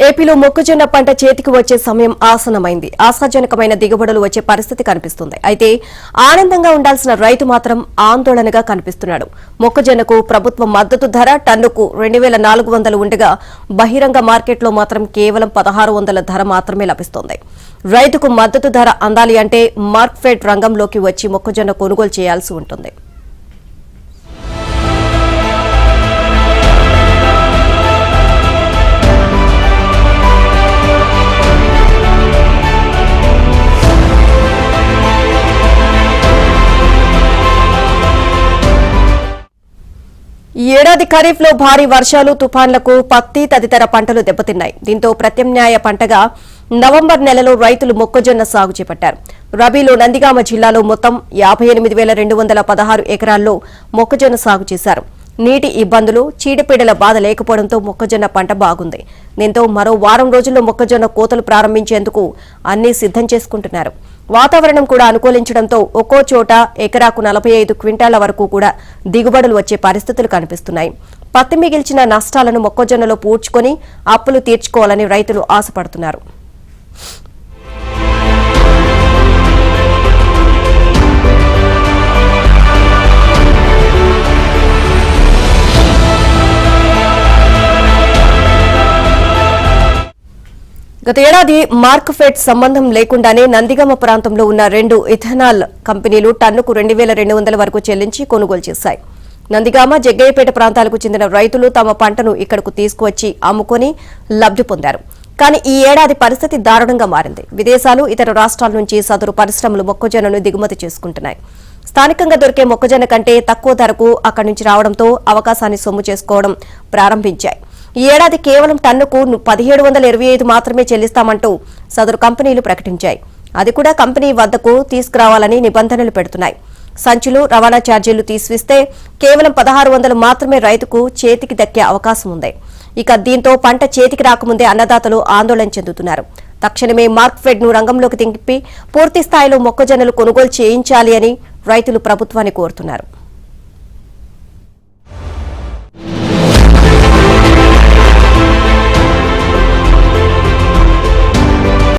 ఏపీలో మొక్కజొన్న పంట చేతికి వచ్చే సమయం ఆసన్నమైంది. ఆశాజనకమైన దిగుబడులు వచ్చే పరిస్థితి కనిపిస్తుంది. అయితే ఆనందంగా ఉండాల్సిన రైతు మాత్రం ఆందోళనగా కనిపిస్తున్నాడు. మొక్కజొన్నకు ప్రభుత్వ మద్దతు ధర టన్నుకు 2400 ఉండగా బహిరంగ మార్కెట్లో మాత్రం కేవలం 1600 ధర మాత్రమే లభిస్తోంది. రైతుకు మద్దతు ధర అందాలి అంటే మార్కెట్ రంగంలోకి వచ్చి మొక్కజొన్న కొనుగోలు చేయాల్సి ఉంటుంది. ఈ ఏడాది ఖరీఫ్లో భారీ వర్షాలు, తుఫాన్లకు పత్తి తదితర పంటలు దెబ్బతిన్నాయి. దీంతో ప్రత్యామ్నాయ పంటగా నవంబర్ నెలలో రైతులు మొక్కజొన్న సాగు చేపట్టారు. రబీలో నందిగామ జిల్లాలో మొత్తం 58,216 ఎకరాల్లో మొక్కజొన్న సాగు చేశారు. నీటి ఇబ్బందులు, చీడపీడల బాధ లేకపోవడంతో మొక్కజొన్న పంట బాగుంది. దీంతో మరో వారం రోజుల్లో మొక్కజొన్న కోతలు ప్రారంభించేందుకు అన్ని సిద్ధం చేసుకుంటున్నారు. వాతావరణం కూడా అనుకూలించడంతో ఒక్కో చోట ఎకరాకు 45 క్వింటాల వరకు కూడా దిగుబడులు వచ్చే పరిస్థితులు కనిపిస్తున్నాయి. పత్తి మిగిల్చిన నష్టాలను మొక్కజొన్నలో పూడ్చుకొని అప్పులు తీర్చుకోవాలని రైతులు ఆశపడుతున్నారు. గత ఏడాది మార్క్ఫెడ్ సంబంధం లేకుండానే నందిగామ ప్రాంతంలో ఉన్న 2 ఇథనాల్ కంపెనీలు టన్నుకు 2200 వరకు చెల్లించి కొనుగోలు చేశాయి. నందిగామ, జగ్గయ్యపేట ప్రాంతాలకు చెందిన రైతులు తమ పంటను ఇక్కడకు తీసుకువచ్చి అమ్ముకొని లబ్ధి పొందారు. కానీ ఈ ఏడాది పరిస్థితి దారుణంగా మారింది. విదేశాలు, ఇతర రాష్ట్రాల నుంచి సదరు పరిశ్రమలు మొక్కజొన్నను దిగుమతి చేసుకుంటున్నాయి. స్థానికంగా దొరికే మొక్కజొన్న కంటే తక్కువ ధరకు అక్కడి నుంచి రావడంతో అవకాశాన్ని సొమ్ము చేసుకోవడం ప్రారంభించాయి. ఈ ఏడాది కేవలం టన్నుకు 1725 మాత్రమే చెల్లిస్తామంటూ సదరు కంపెనీలు ప్రకటించాయి. అది కూడా కంపెనీ వద్దకు తీసుకురావాలని నిబంధనలు పెడుతున్నాయి. సంచులు, రవాణా ఛార్జీలు తీసివేస్తే కేవలం 1600 మాత్రమే రైతుకు చేతికి దక్కే అవకాశం ఉంది. ఇక దీంతో పంట చేతికి రాకముందే అన్నదాతలు ఆందోళన చెందుతున్నారు. తక్షణమే మార్క్ఫెడ్ ను రంగంలోకి దింపి పూర్తి స్థాయిలో మొక్కజొన్నలు కొనుగోలు చేయించాలి అని రైతులు ప్రభుత్వాన్ని కోరుతున్నారు.